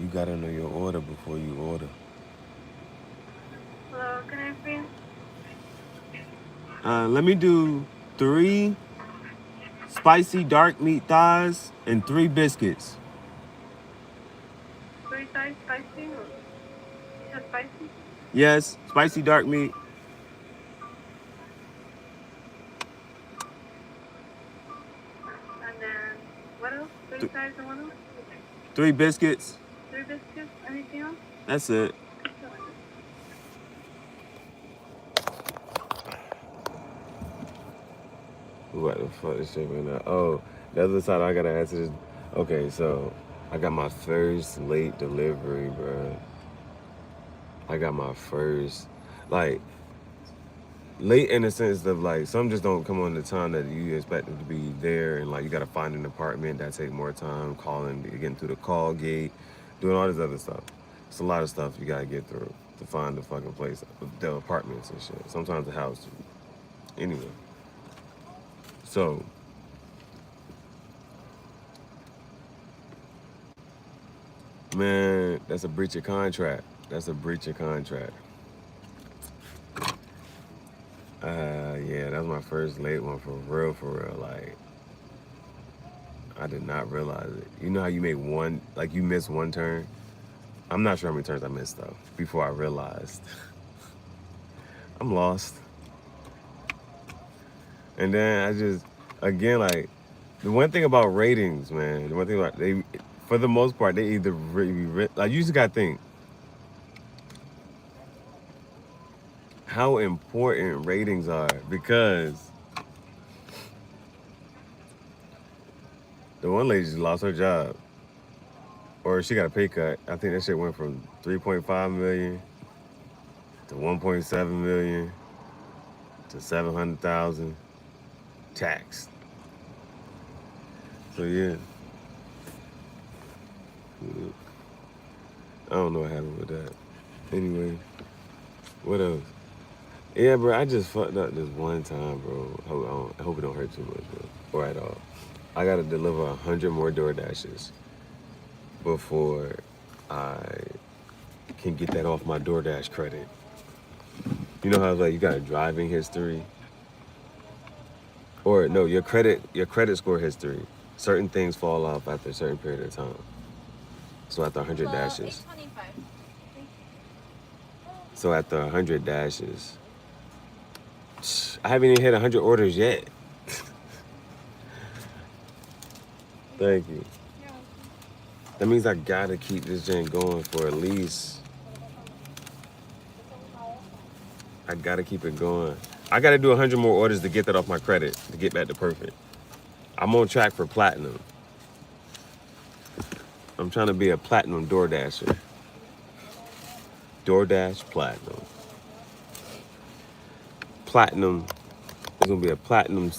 You gotta know your order before you order. Hello, can I please? Let me do 3 spicy dark meat thighs and 3 biscuits. 3 size spicy? You said spicy? Yes, spicy dark meat. And then, what else? 3 size and what else? 3 biscuits. 3 biscuits? Anything else? That's it. What the fuck is shit right now? Oh, the other side I gotta answer this. Okay, so I got my first late delivery, bro. I got my first, like, late in the sense of like some just don't come on the time that you expect them to be there, and like you gotta find an apartment that take more time, calling, getting through the call gate, doing all this other stuff. It's a lot of stuff you gotta get through to find the fucking place, the apartments and shit. Sometimes the house. Anyway, so man, that's a breach of contract. That's a breach of contract. Yeah, that was my first late one for real, for real. Like, I did not realize it. You know how you make one, like you miss one turn? I'm not sure how many turns I missed though, before I realized. I'm lost. And then I just, again, like, the one thing about ratings, man, the one thing about, they, for the most part, they either really, like, you just gotta think, how important ratings are, because the one lady just lost her job, or she got a pay cut. I think that shit went from 3.5 million to 1.7 million to 700,000 taxed. So yeah, I don't know what happened with that. Anyway, what else? Yeah, bro, I just fucked up this one time, bro. I hope it don't hurt too much, bro, or at all. I gotta deliver 100 more door dashes before I can get that off my DoorDash credit. You know how like you got a driving history, or no, your credit score history. Certain things fall off after a certain period of time. So after 100 dashes. So after 100 dashes, I haven't even hit 100 orders yet. Thank you. That means I gotta keep this gen going for at least. I gotta keep it going. I gotta do 100 more orders to get that off my credit, to get back to perfect. I'm on track for platinum. I'm trying to be a platinum DoorDasher. DoorDash platinum. Platinum. It's gonna be a platinum.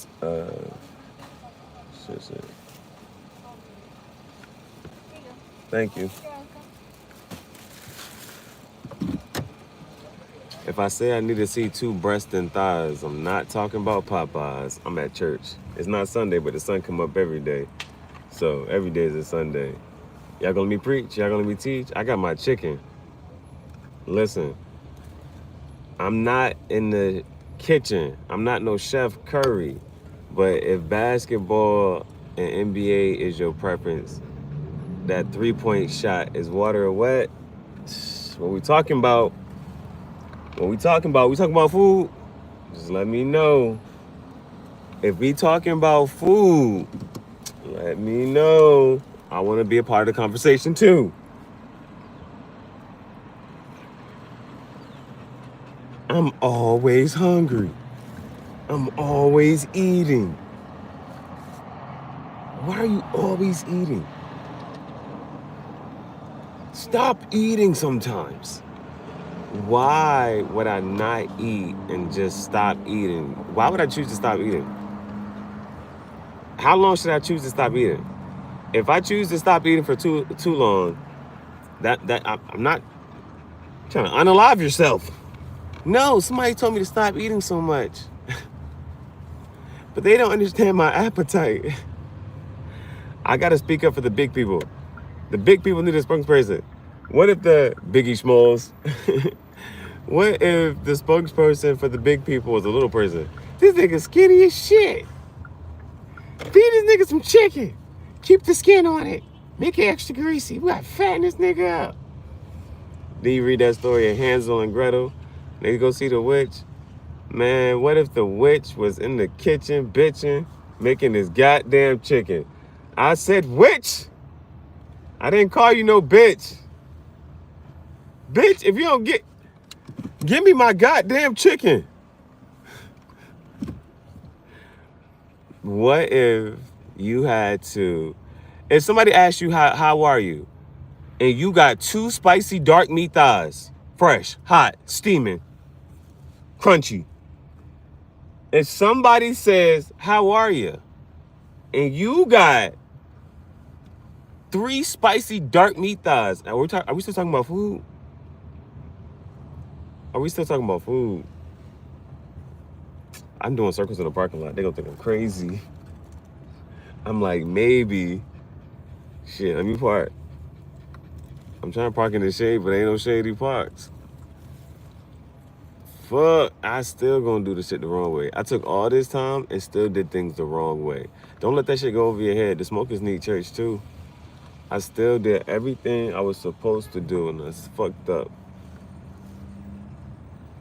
Shit. Thank you. If I say I need to see 2 breasts and thighs, I'm not talking about Popeyes. I'm at church. It's not Sunday, but the sun come up every day. So every day is a Sunday. Y'all gonna let me preach? Y'all gonna let me teach? I got my chicken. Listen, I'm not in the kitchen. I'm not no Chef Curry. But if basketball and NBA is your preference, that 3-point shot is water or wet. What we talking about? We talking about food. Just let me know. If we talking about food, let me know. I want to be a part of the conversation too. I'm always hungry. I'm always eating. Why are you always eating? Stop eating sometimes. Why would I not eat and just stop eating? Why would I choose to stop eating? How long should I choose to stop eating? If I choose to stop eating for too long, I'm not trying to unalive yourself. No, somebody told me to stop eating so much. But they don't understand my appetite. I gotta speak up for the big people. The big people need a spokesperson. What if the Biggie Smalls? What if the spokesperson for the big people was a little person? This nigga skinny as shit. Feed this nigga some chicken. Keep the skin on it. Make it extra greasy. We gotta fatten this nigga up. Then you read that story of Hansel and Gretel. They go see the witch. Man, what if the witch was in the kitchen bitching, making this goddamn chicken? I said witch. I didn't call you no bitch. Bitch, if you don't give me my goddamn chicken. What if you had to, if somebody asked you how are you, and you got 2 spicy dark meat thighs, fresh, hot, steaming, crunchy. If somebody says, how are you? And you got 3 spicy dark meat thighs. Are we still talking about food? Are we still talking about food? I'm doing circles in the parking lot. They're gonna think I'm crazy. I'm like, maybe. Shit, let me park. I'm trying to park in the shade, but ain't no shady parks. Fuck, I still gonna do the shit the wrong way. I took all this time and still did things the wrong way. Don't let that shit go over your head. The smokers need church too. I still did everything I was supposed to do, and it's fucked up.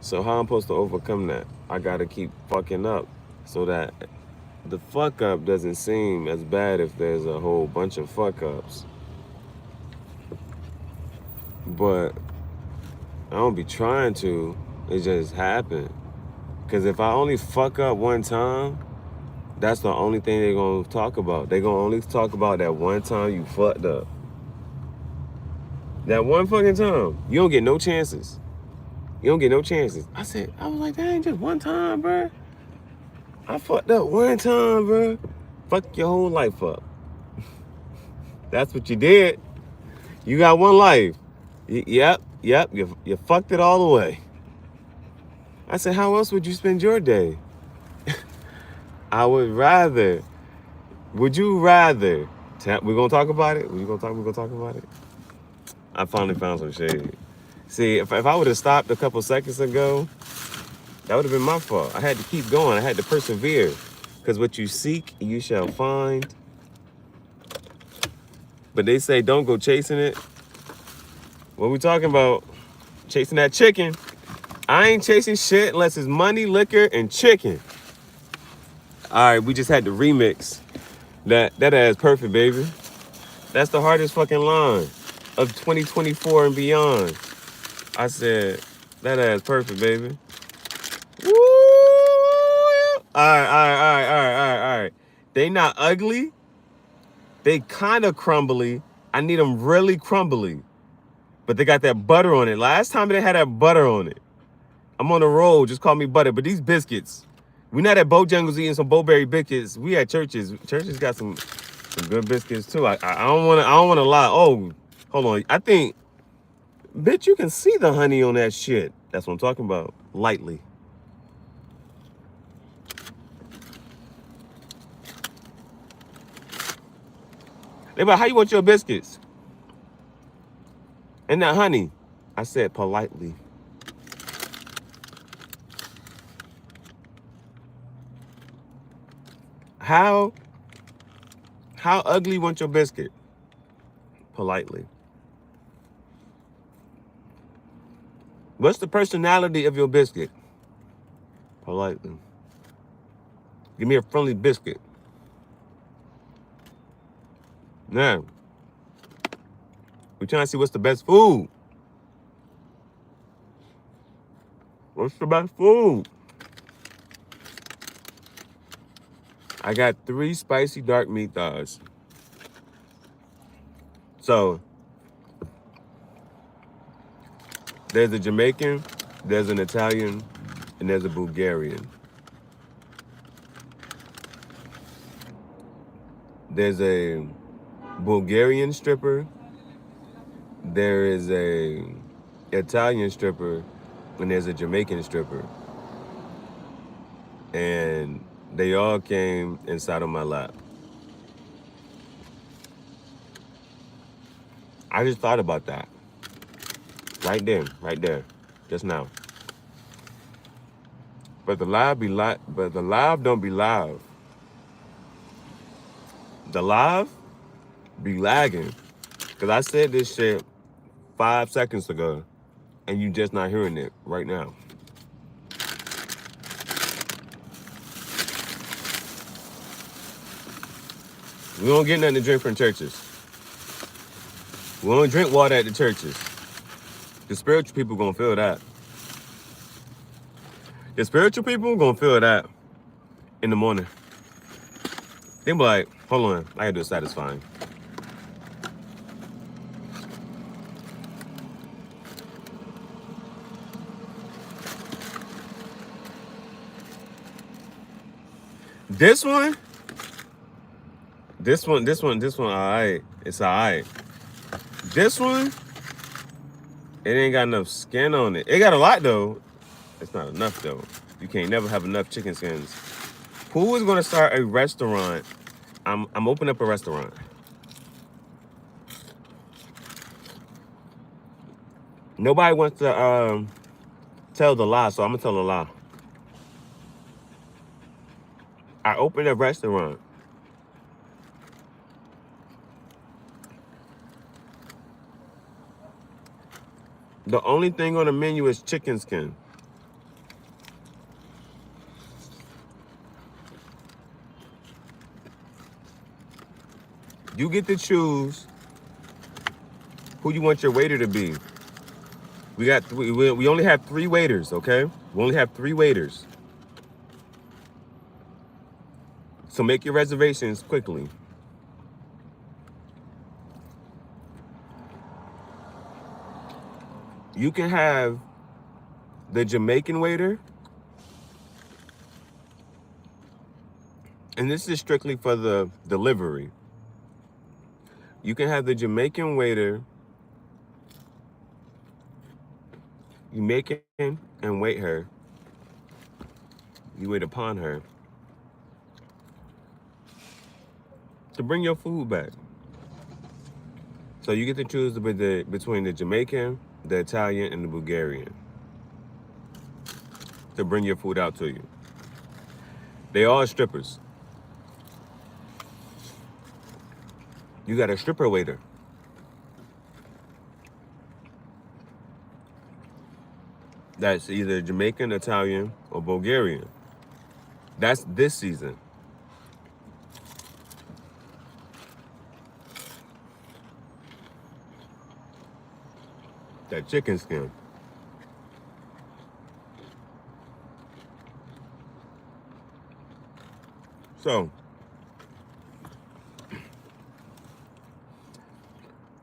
So how I'm supposed to overcome that? I gotta keep fucking up so that the fuck up doesn't seem as bad if there's a whole bunch of fuck ups. But I don't be trying to. It just happen. Cause if I only fuck up one time, that's the only thing they're gonna talk about. They're gonna only talk about that one time you fucked up. That one fucking time. You don't get no chances. You don't get no chances. I was like, that ain't just one time, bro. I fucked up one time, bro. Fuck your whole life up. That's what you did. You got one life. Yep. You fucked it all away. I said, how else would you spend your day? Would you rather? We're gonna talk about it? We're gonna talk about it? I finally found some shade. See, if I would have stopped a couple seconds ago, that would have been my fault. I had to keep going. I had to persevere. Because what you seek, you shall find. But they say don't go chasing it. What we talking about? Chasing that chicken. I ain't chasing shit unless it's money, liquor, and chicken. All right, we just had to remix. That ass perfect, baby. That's the hardest fucking line of 2024 and beyond. I said, that ass perfect, baby. Woo! All right. They not ugly. They kind of crumbly. I need them really crumbly. But they got that butter on it. Last time they had that butter on it. I'm on the road. Just call me butter. But these biscuits, we not at Bojangles eating some Bowberry biscuits. We at Churches. Churches got some good biscuits too. I don't wanna lie. Oh, hold on. I think, bitch, you can see the honey on that shit. That's what I'm talking about. Lightly. They about, how you want your biscuits? And that honey. I said politely. How ugly you want your biscuit? Politely. What's the personality of your biscuit? Politely. Give me a friendly biscuit. Now, we're trying to see what's the best food. What's the best food? I got 3 spicy dark meat thighs. So, there's a Jamaican, there's an Italian, and there's a Bulgarian. There's a Bulgarian stripper, there is a Italian stripper, and there's a Jamaican stripper. And they all came inside of my lap. I just thought about that. Right there. Just now. But the live don't be live. The live be lagging. Cause I said this shit 5 seconds ago and you just not hearing it right now. We don't get nothing to drink from churches. We don't drink water at the churches. The spiritual people gonna feel that. The spiritual people gonna feel that in the morning. They be like, hold on, I gotta do a satisfying. This one, all right. It's all right. This one, it ain't got enough skin on it. It got a lot though. It's not enough though. You can't never have enough chicken skins. Who is gonna start a restaurant? I'm opening up a restaurant. Nobody wants to tell the lie, so I'm gonna tell a lie. I opened a restaurant. The only thing on the menu is chicken skin. You get to choose who you want your waiter to be. We only have 3 waiters, okay? We only have 3 waiters. So make your reservations quickly. You can have the Jamaican waiter, and this is strictly for the delivery. You can have the Jamaican waiter. You make it and wait her. You wait upon her to bring your food back. So you get to choose between the Jamaican, the Italian, and the Bulgarian to bring your food out to you. They all strippers. You got a stripper waiter. That's either Jamaican, Italian, or Bulgarian. That's this season. That chicken skin. So,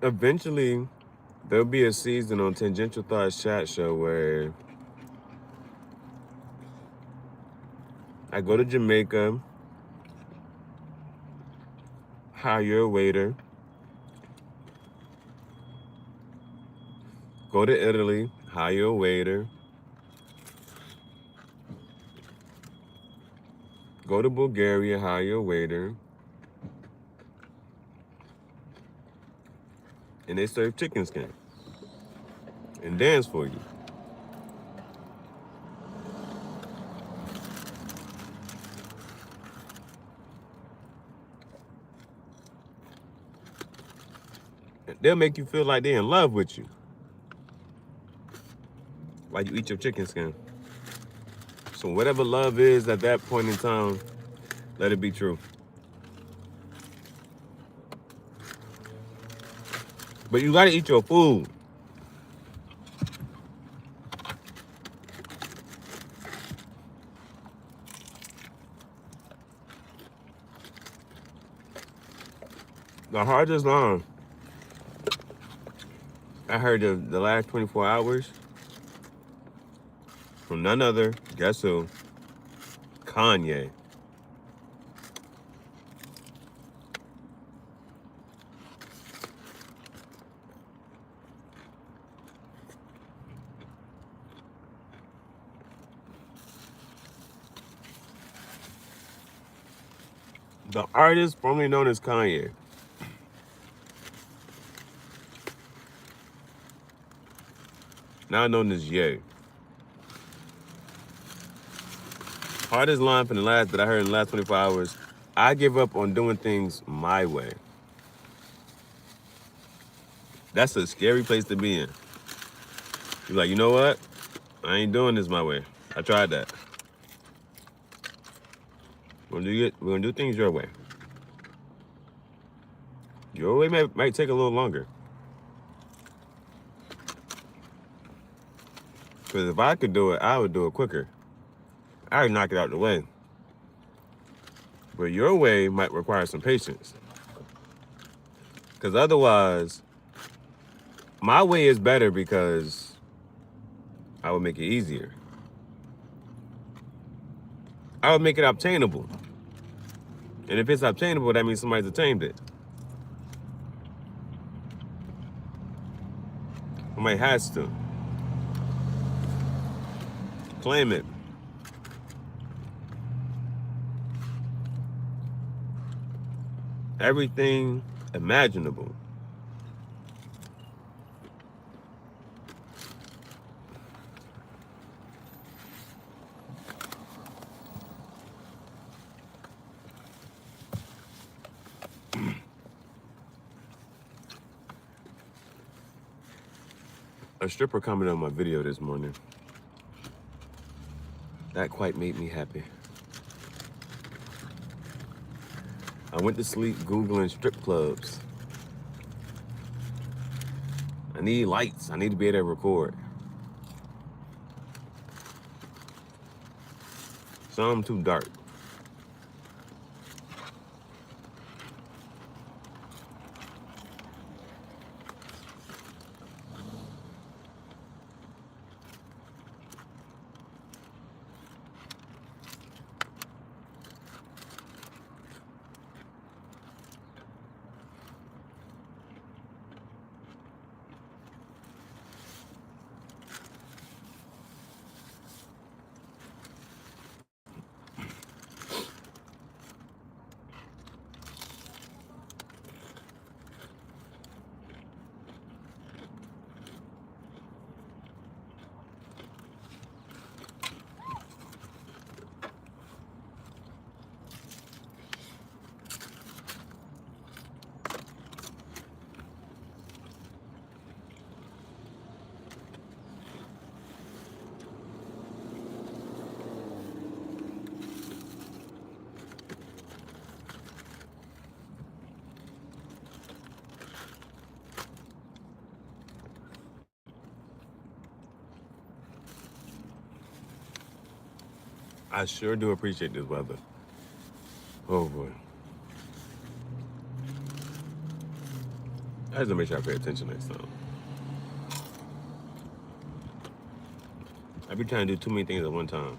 eventually, there'll be a season on Tangential Thoughts Chat Show where I go to Jamaica, hire a waiter, go to Italy, hire a waiter, go to Bulgaria, hire a waiter, and they serve chicken skin and dance for you. They'll make you feel like they're in love with you while you eat your chicken skin. So whatever love is at that point in time, let it be true. But you gotta eat your food. The hardest line I heard the last 24 hours from none other, guess who? Kanye. The artist formerly known as Kanye. now known as Ye. Hardest line from the last that I heard in the last 24 hours. I give up on doing things my way. That's a scary place to be in. You're like, you know what? I ain't doing this my way. I tried that. We're gonna do things your way. Your way might take a little longer. Because if I could do it, I would do it quicker. I would knock it out the way. But your way might require some patience. Because otherwise, my way is better because I would make it easier. I would make it obtainable. And if it's obtainable, that means somebody's attained it. Somebody has to. Claim it. Everything imaginable. A stripper commented on my video this morning. That quite made me happy. I went to sleep Googling strip clubs. I need lights. I need to be able to record. Some too dark. I sure do appreciate this weather. Oh boy. I have to make sure I pay attention next time. I be trying to do too many things at one time.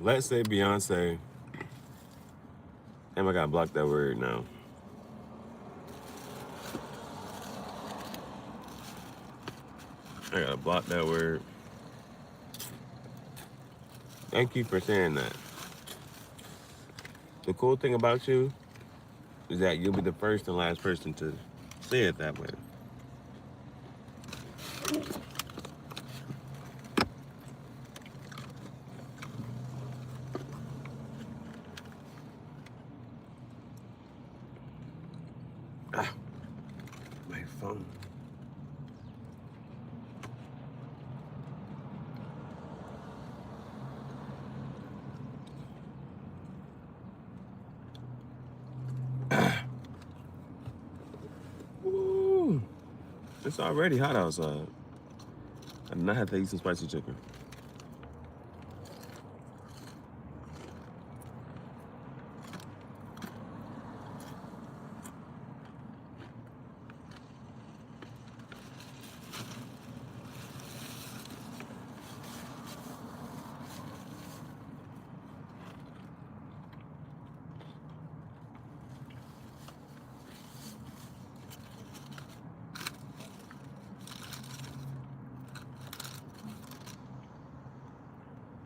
Let's say Beyonce. Damn, I gotta block that word now. I gotta block that word. Thank you for saying that. The cool thing about you is that you'll be the first and last person to say it that way. Ah, my phone. Ooh, it's already hot outside. I did not have to eat some spicy chicken.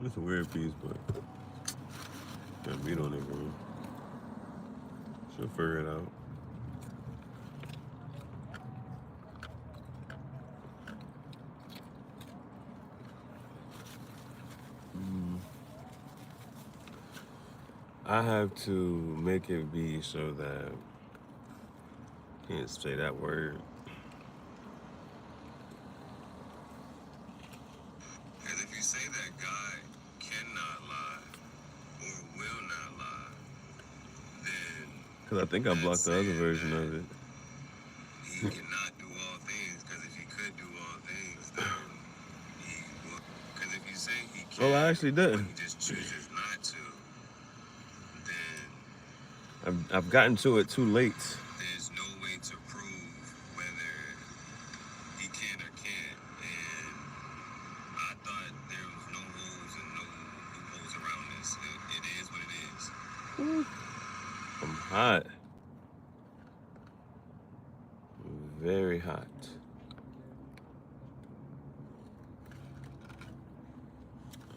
It's a weird piece, but got meat on it, bro. She'll figure it out. I have to make it be so that can't say that word. Because if you say that God cannot lie or will not lie, then because I think I blocked the other version of it. He cannot do all things. Because if he could do all things, then he would. Because if you say he can, well, I actually didn't. But he just chooses not to. Then I've gotten to it too late. There's no way to prove whether he can or can't, and I thought there was no holes and no loopholes around this. It is what it is. I'm hot. Very hot.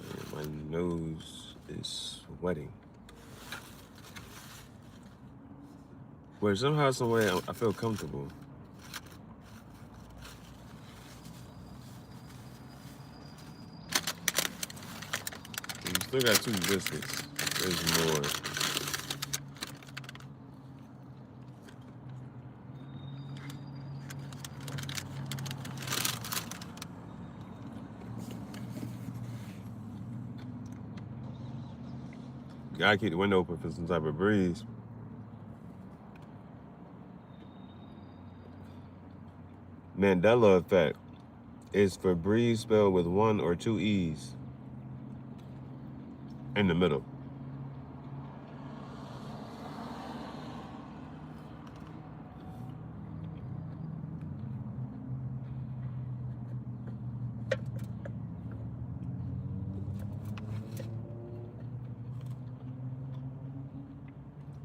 And my nose is sweating. But somehow, some way, I feel comfortable. You still got 2 biscuits. There's more. Gotta keep the window open for some type of breeze. Mandela effect is for breeze spelled with 1 or 2 E's in the middle.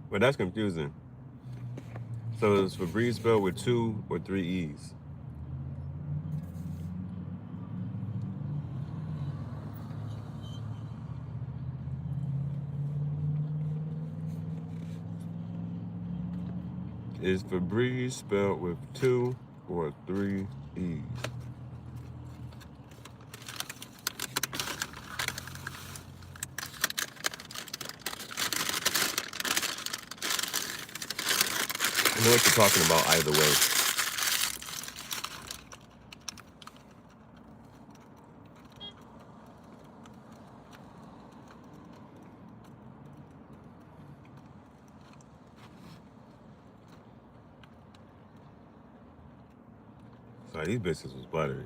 But that's confusing. So it's for breeze spelled with 2 or 3 E's. Is for breeze spelled with 2 or 3 E's. I know what you're talking about either way. Sorry, these biscuits was buttery.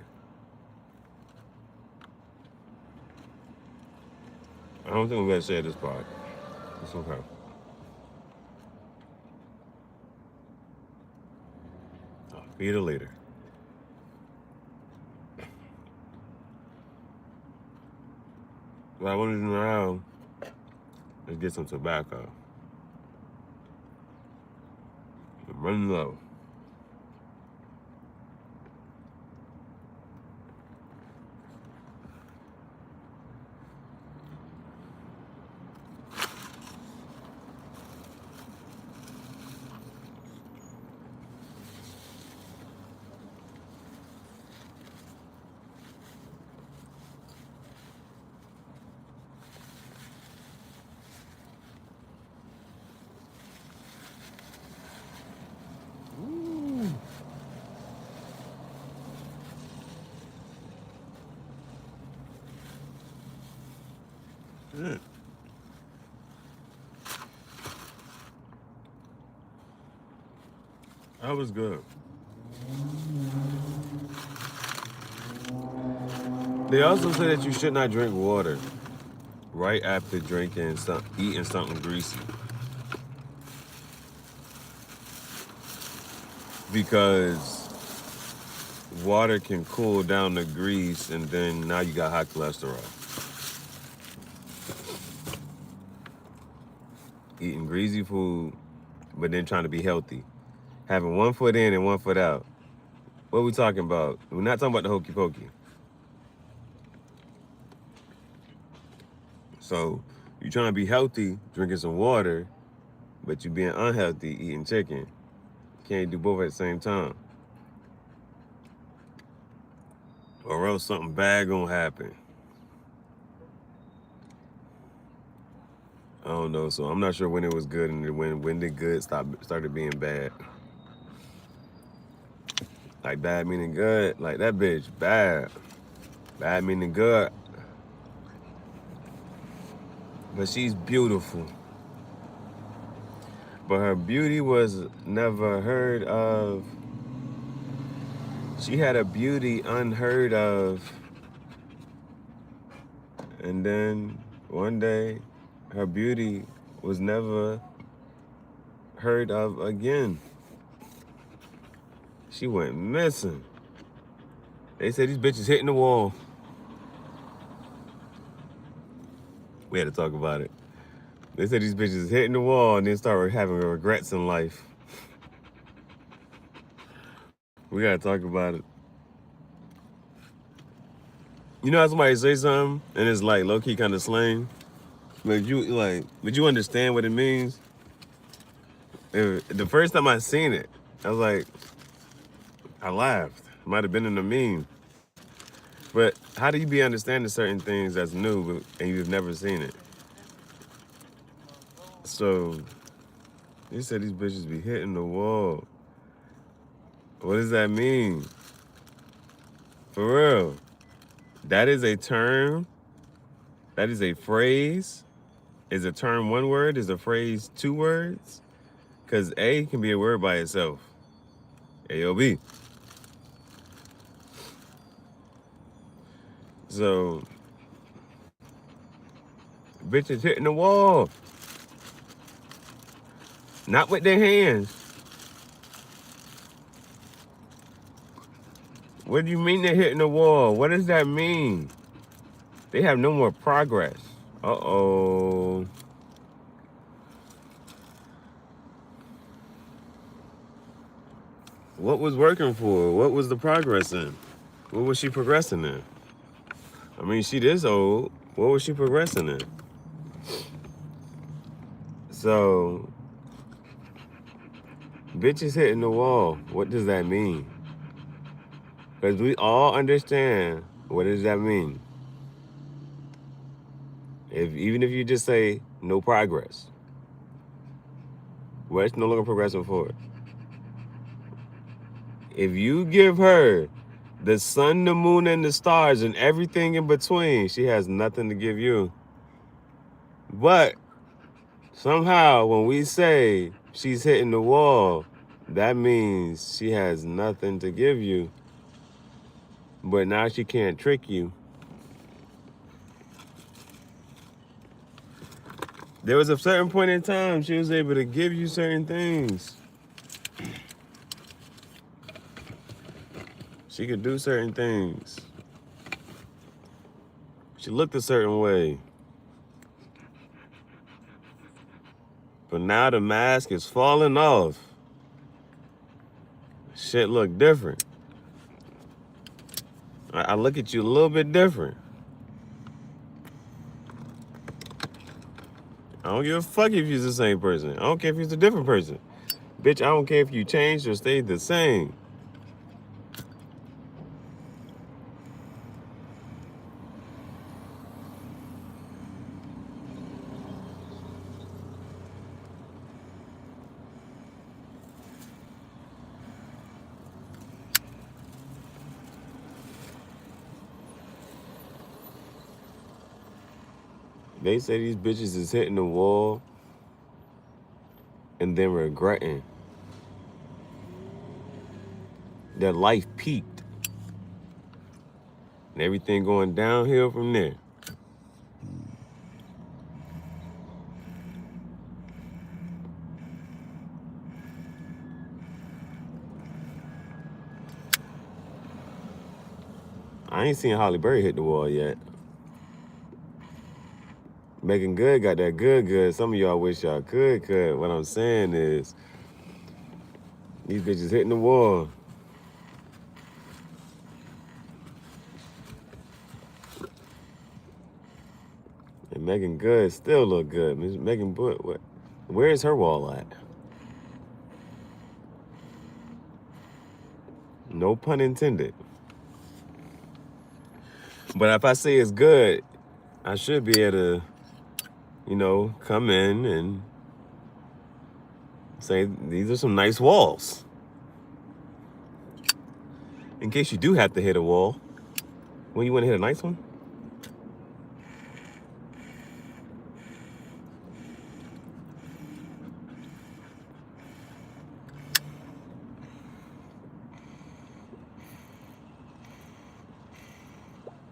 I don't think I'm gonna share this part. It's okay. I'll feed her later. What I wanted to know now is get some tobacco. I'm running low. That was good. They also say that you should not drink water right after eating something greasy, because water can cool down the grease, and then now you got high cholesterol. Eating greasy food, but then trying to be healthy. Having one foot in and one foot out. What are we talking about? We're not talking about the hokey pokey. So you're trying to be healthy, drinking some water, but you being unhealthy, eating chicken. Can't do both at the same time. Or else something bad gonna happen. I don't know. So I'm not sure when it was good and when the good started being bad. Like bad meaning good. Like that bitch bad. Bad meaning good. But she's beautiful. But her beauty was never heard of. She had a beauty unheard of. And then one day, her beauty was never heard of again. She went missing. They said these bitches hitting the wall. We had to talk about it. They said these bitches hitting the wall and then started having regrets in life. We gotta talk about it. You know how somebody say something and it's like low key kind of slang, but you understand what it means. The first time I seen it, I was like, I laughed. Might have been in a meme. But how do you be understanding certain things that's new and you've never seen it? So you said these bitches be hitting the wall. What does that mean? For real. That is a term. That is a phrase. Is a term one word? Is a phrase two words? Because A can be a word by itself. AOB. So, bitches hitting the wall. Not with their hands. What do you mean they're hitting the wall? What does that mean? They have no more progress. Uh-oh. What was working for her? What was the progress in? What was she progressing in? I mean, she this old. What was she progressing in? So, bitches hitting the wall. What does that mean? Because we all understand what does that mean. Even if you just say no progress, well, it's no longer progressing forward. If you give her the sun, the moon, and the stars and everything in between, she has nothing to give you. But somehow when we say she's hitting the wall, that means she has nothing to give you. But now she can't trick you. There was a certain point in time she was able to give you certain things. She could do certain things. She looked a certain way. But now the mask is falling off. Shit look different. I look at you a little bit different. I don't give a fuck if you're the same person. I don't care if you're a different person. Bitch, I don't care if you changed or stayed the same. They say these bitches is hitting the wall and then regretting. Their life peaked. And everything going downhill from there. I ain't seen Holly Berry hit the wall yet. Megan Good got that good. Some of y'all wish y'all could. What I'm saying is, these bitches hitting the wall. And Megan Good still look good. Megan Good, where is her wall at? No pun intended. But if I say it's good, I should be able to, come in and say these are some nice walls. In case you do have to hit a wall, when you want to hit a nice one.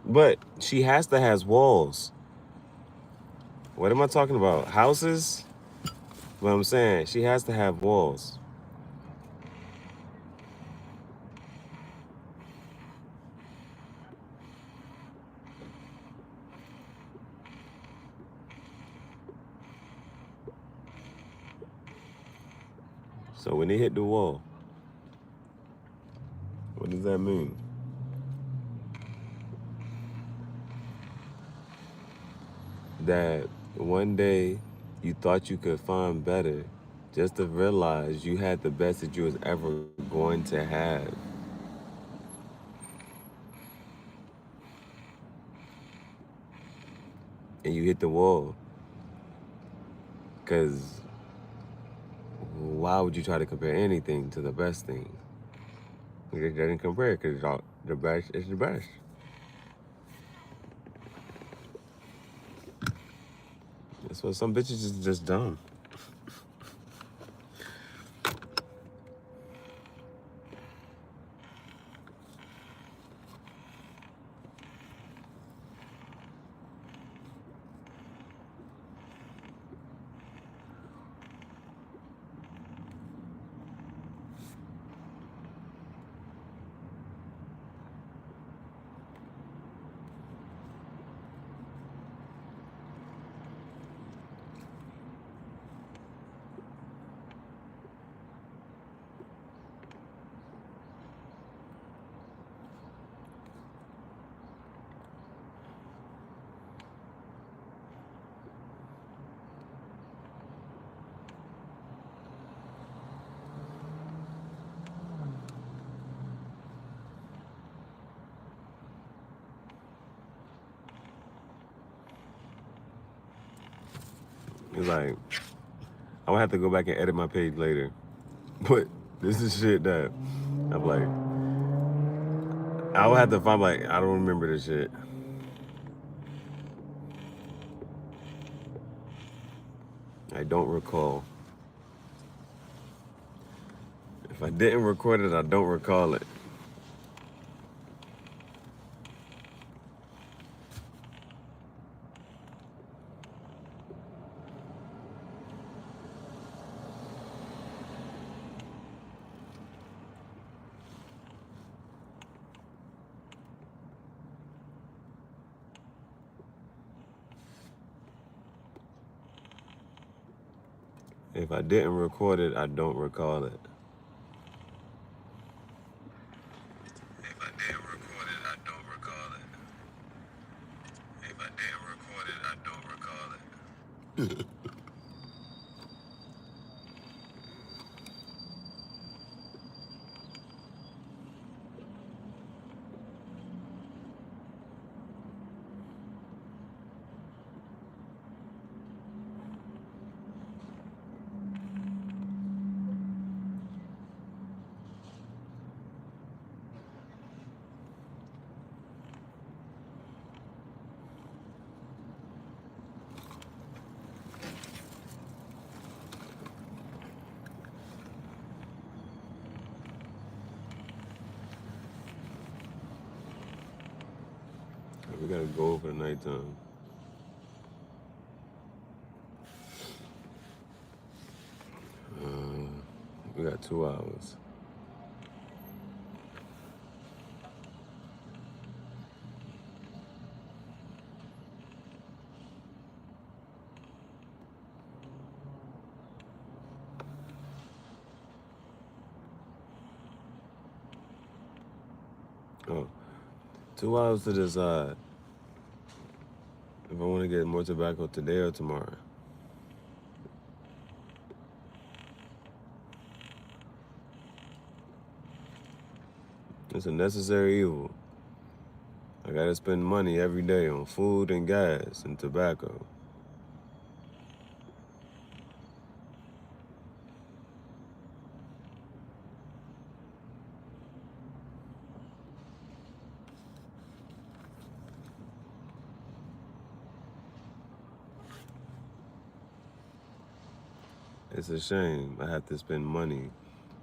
But she has to have walls. What am I talking about? Houses? What I'm saying, she has to have walls. So when they hit the wall, what does that mean? That one day you thought you could find better just to realize you had the best that you was ever going to have. And you hit the wall. Because why would you try to compare anything to the best thing? You didn't compare it because the best is the best. That's what some bitches is just dumb. It's like, I would have to go back and edit my page later. But this is shit that I'm like, I would have to find, like, I don't remember this shit. I don't recall. If I didn't record it, I don't recall it. If I didn't record it, I don't recall it. If I didn't record it, I don't recall it. If I didn't record it, I don't recall it. We gotta go for the nighttime. We got 2 hours. Oh, 2 hours to decide if I want to get more tobacco today or tomorrow. It's a necessary evil. I gotta spend money every day on food and gas and tobacco. It's a shame I have to spend money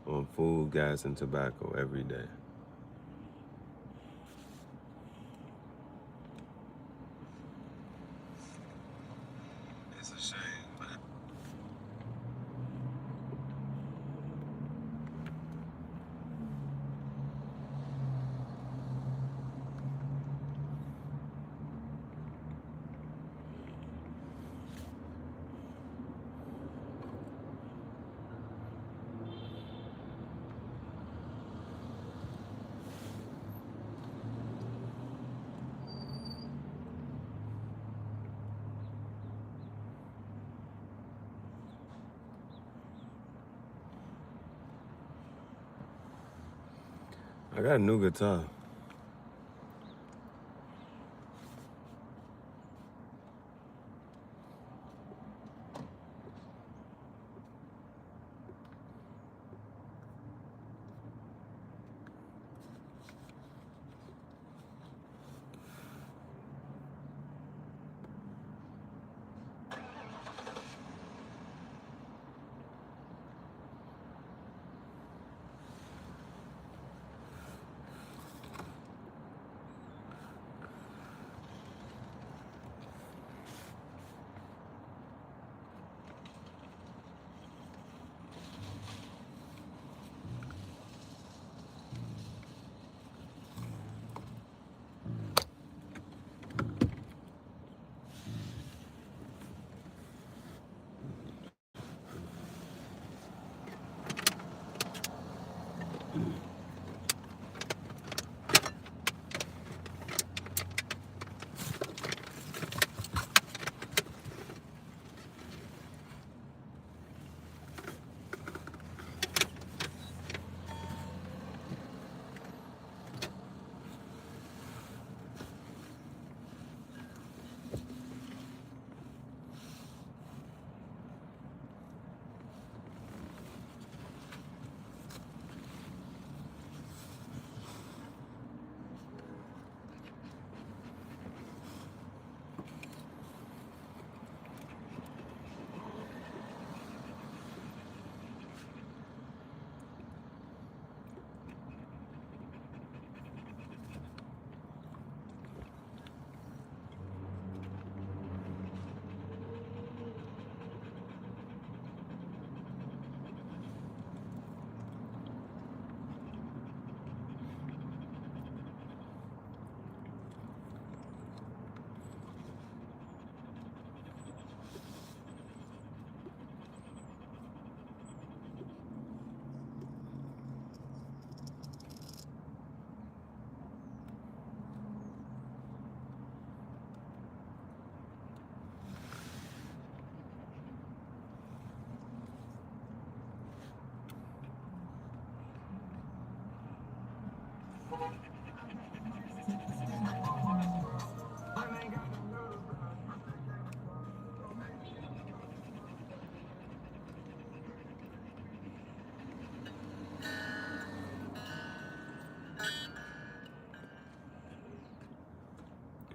on food, gas, and tobacco every day. It's a shame. I got a new guitar.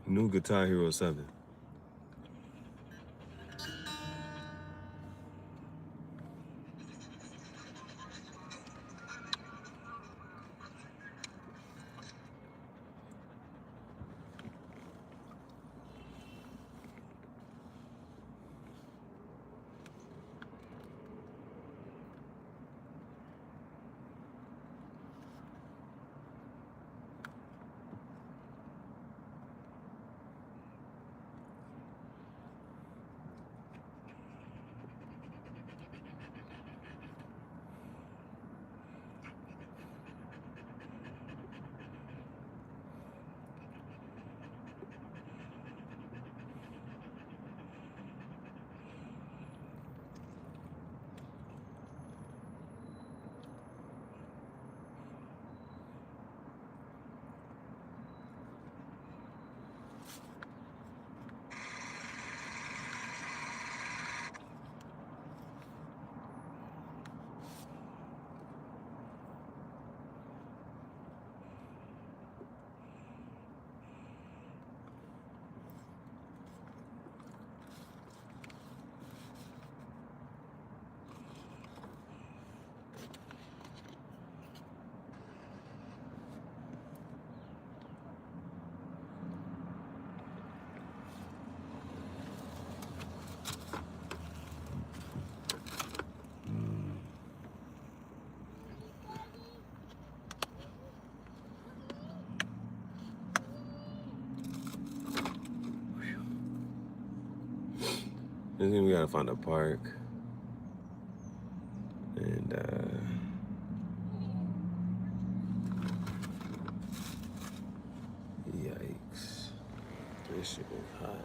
New Guitar Hero 7. And then we gotta find a park. And yikes. This shit is hot.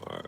Alright.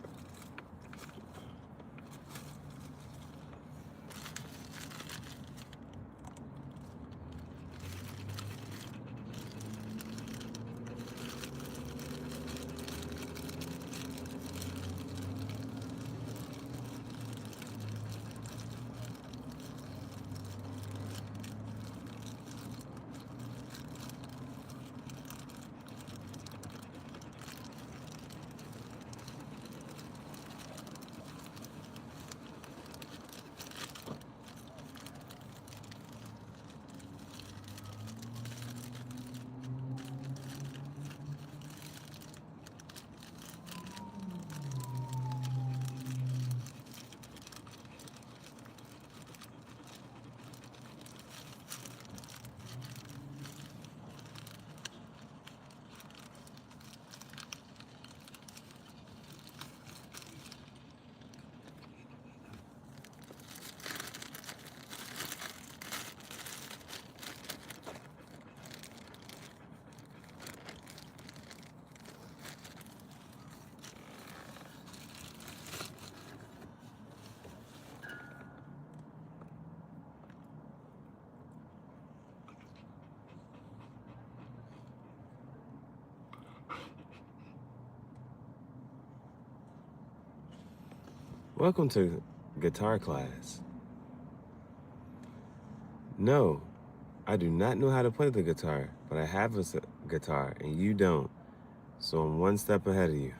Welcome to guitar class. No, I do not know how to play the guitar, but I have a guitar and you don't. So I'm one step ahead of you.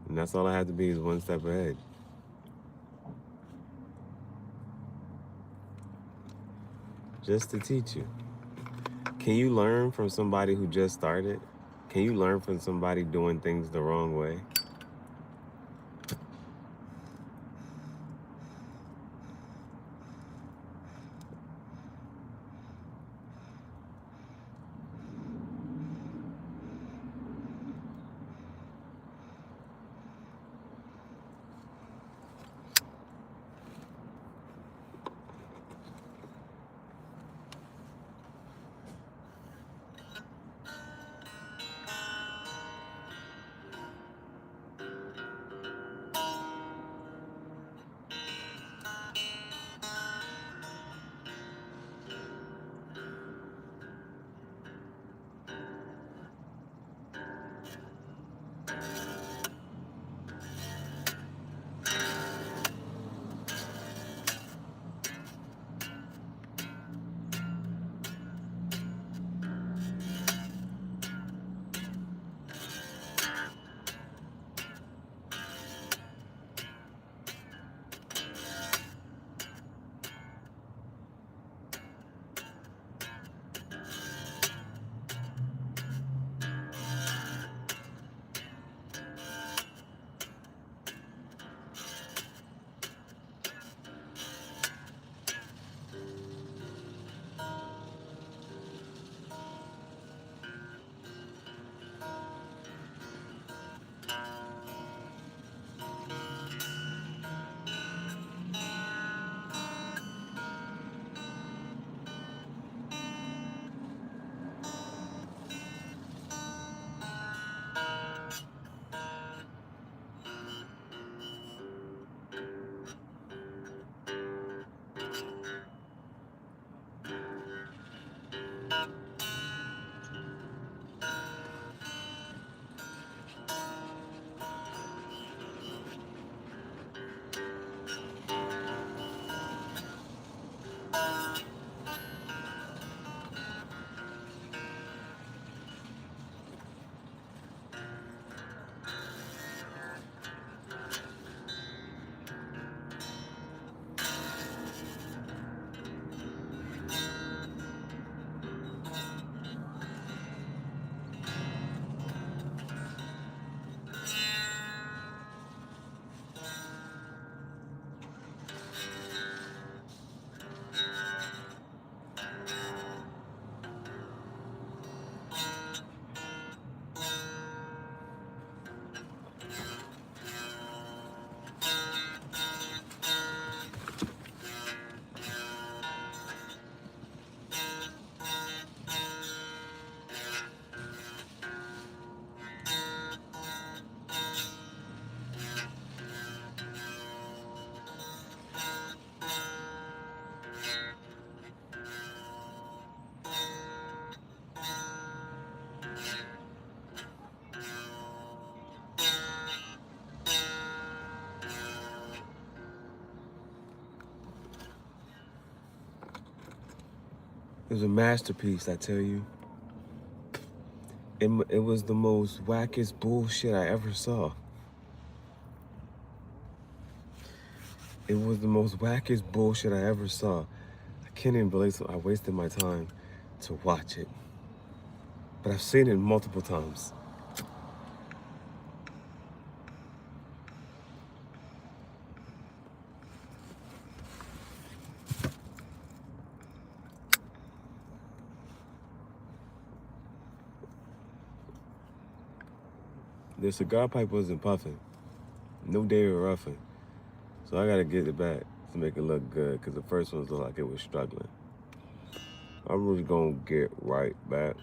And that's all I have to be is one step ahead. Just to teach you. Can you learn from somebody who just started? Can you learn from somebody doing things the wrong way? It was a masterpiece, I tell you. It was the most wackest bullshit I ever saw. It was the most wackest bullshit I ever saw. I can't even believe I wasted my time to watch it. But I've seen it multiple times. The cigar pipe wasn't puffing. No David Ruffin. So I gotta get it back to make it look good, because the first one looked like it was struggling. I'm really gonna get right back.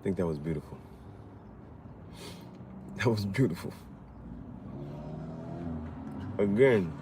think that was beautiful. That was beautiful. Again,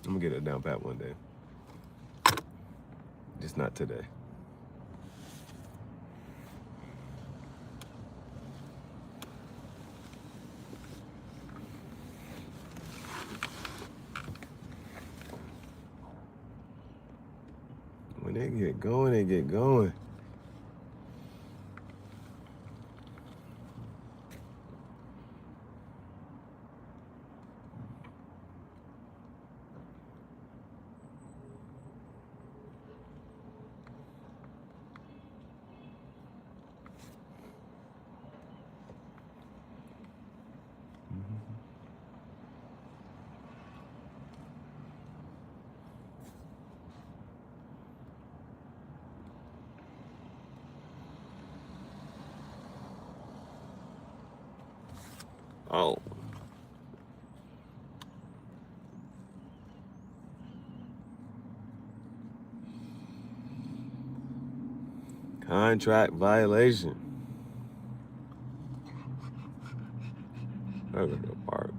I'm gonna get it down pat one day. Just not today. When they get going, they get going. Oh. Contract violation. That's a good part.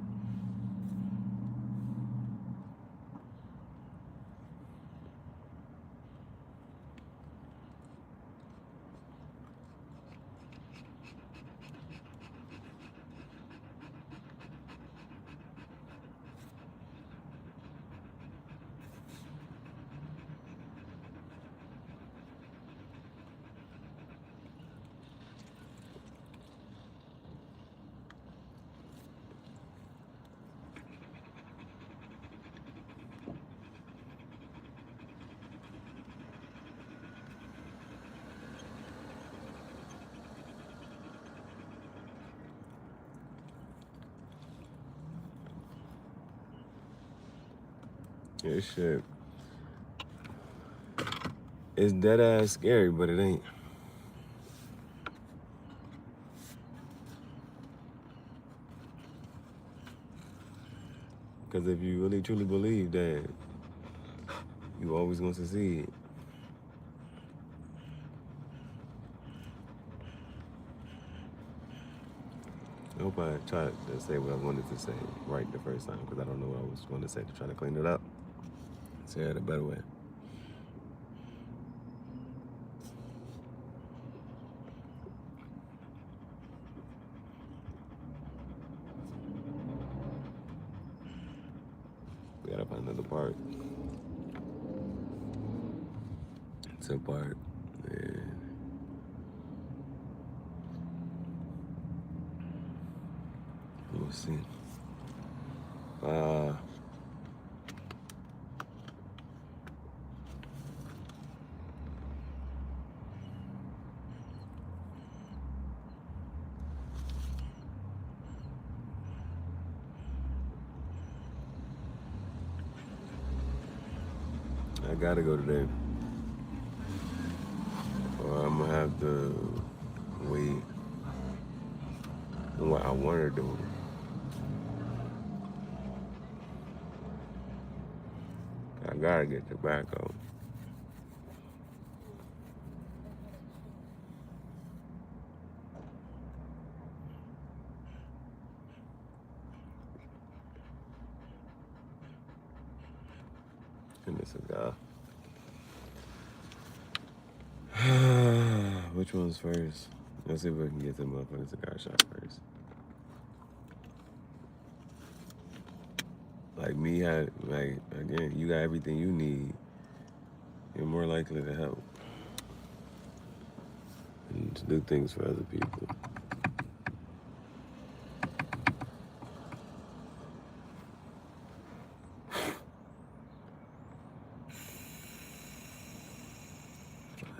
Yeah, shit. It's dead ass scary, but it ain't. Because if you really truly believe that you always gonna succeed, I hope I tried to say what I wanted to say right the first time, because I don't know what I was going to say to try to clean it up. Say it a better way. We gotta find another part. It's a part. And we'll see. I gotta go today, or I'm gonna have to wait on what I want to do. I gotta get tobacco. And a cigar. Which one's first? Let's see if we can get the motherfucking cigar shop first. Like me, again, you got everything you need. You're more likely to help and to do things for other people.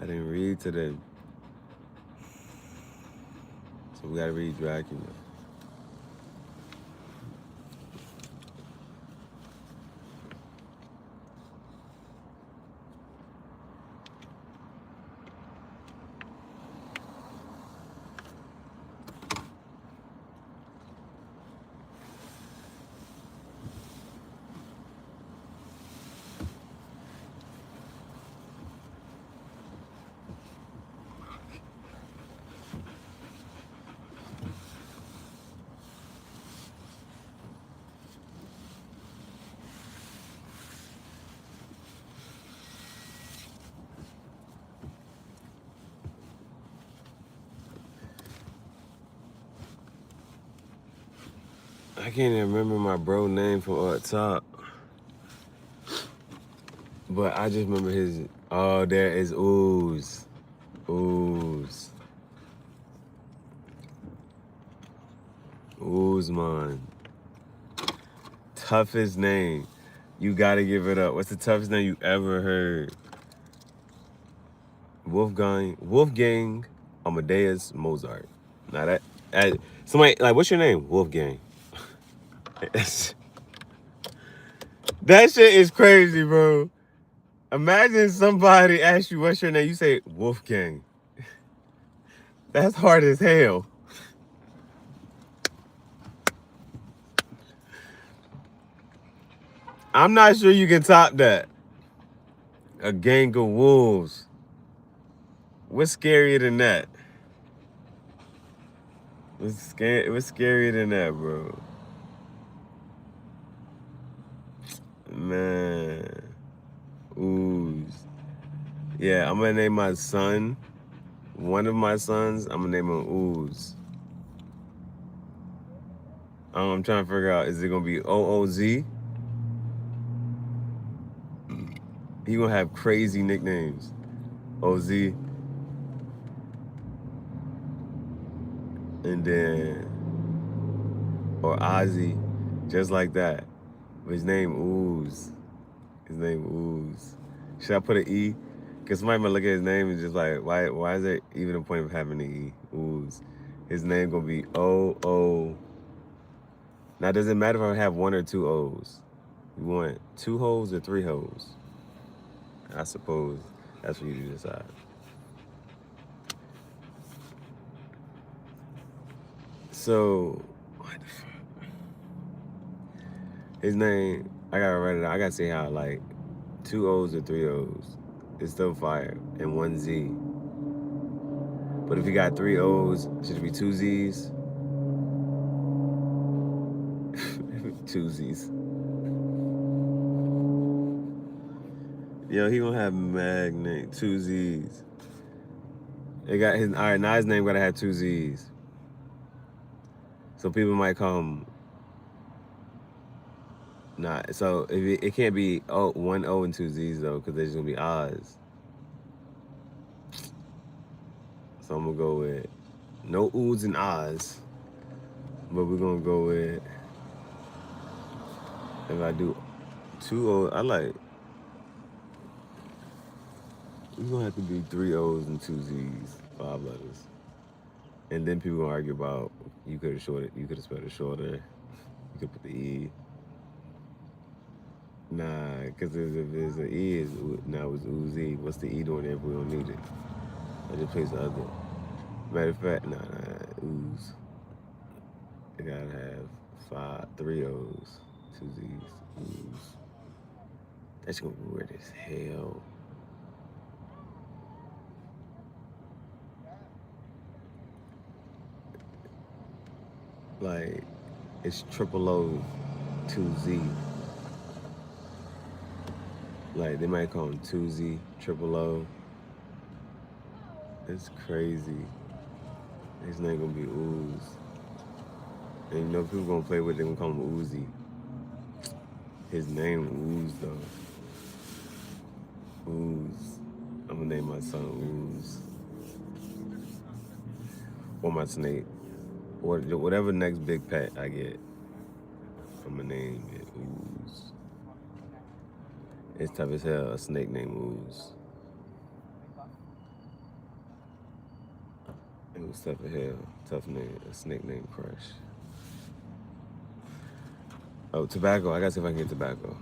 I didn't read today, so we gotta read Dracula. I can't even remember my bro name from up top. But I just remember his. Oh, there is Ooze. Ooze. Oozman. Toughest name. You gotta give it up. What's the toughest name you ever heard? Wolfgang Amadeus Mozart. Now that somebody like, what's your name? Wolfgang. That shit is crazy, bro. Imagine somebody asks you what's your name. You say Wolfgang. That's hard as hell. I'm not sure you can top that. A gang of wolves. What's scarier than that? What's scarier than that, bro? Man. Ooze. Yeah, I'm gonna name my son. One of my sons, I'm gonna name him Ooze. I'm trying to figure out, is it gonna be OOZ? He gonna have crazy nicknames. OZ. And then, or Ozzy, just like that. But his name Ooze. His name Ooze. Should I put an E? Because somebody might look at his name and just like, why is there even a point of having an E? Ooze. His name gonna be O-O. Now, does it matter if I have one or two O's? You want 2 hoes or 3 hoes? I suppose that's for you to decide. So, what the fuck? His name, I gotta write it out. I gotta say how, like, 2 O's or 3 O's. It's still fire. And 1 Z. But if you got 3 O's, should it be 2 Z's? 2 Z's. Yo, he gonna have magnet 2 Z's. It got his, all right, now his name gotta have 2 Z's. So people might call him. Nah, so if it can't be 1 O and 2 Z's though, because there's gonna be Oz. So I'm gonna go with no O's and Oz, but we're gonna go with, if I do 2 O's, I like, we're gonna have to be 3 O's and 2 Z's, 5 letters. And then people gonna argue about, you could have spelled it shorter, you could put the E. Nah, because if there's an E, now it's Uzi. What's the E doing if we don't need it? I just place the other. Matter of fact, nah, ooze. I gotta have 3 O's, 2 Z's, ooze. That's gonna be weird as hell. Like, it's triple O, 2 Z. Like they might call him Tuesy, Triple O. It's crazy. His name gonna be Ooze. And you know people gonna play with it, they gonna call him Uzi. His name Ooze though. Ooze. I'm gonna name my son Ooze. Or my snake. Or whatever next big pet I get. I'm gonna name it Ooze. It's tough as hell, a snake named Ooze. It was tough as hell. Tough name, a snake named Crush. Oh, tobacco. I gotta see if I can get tobacco.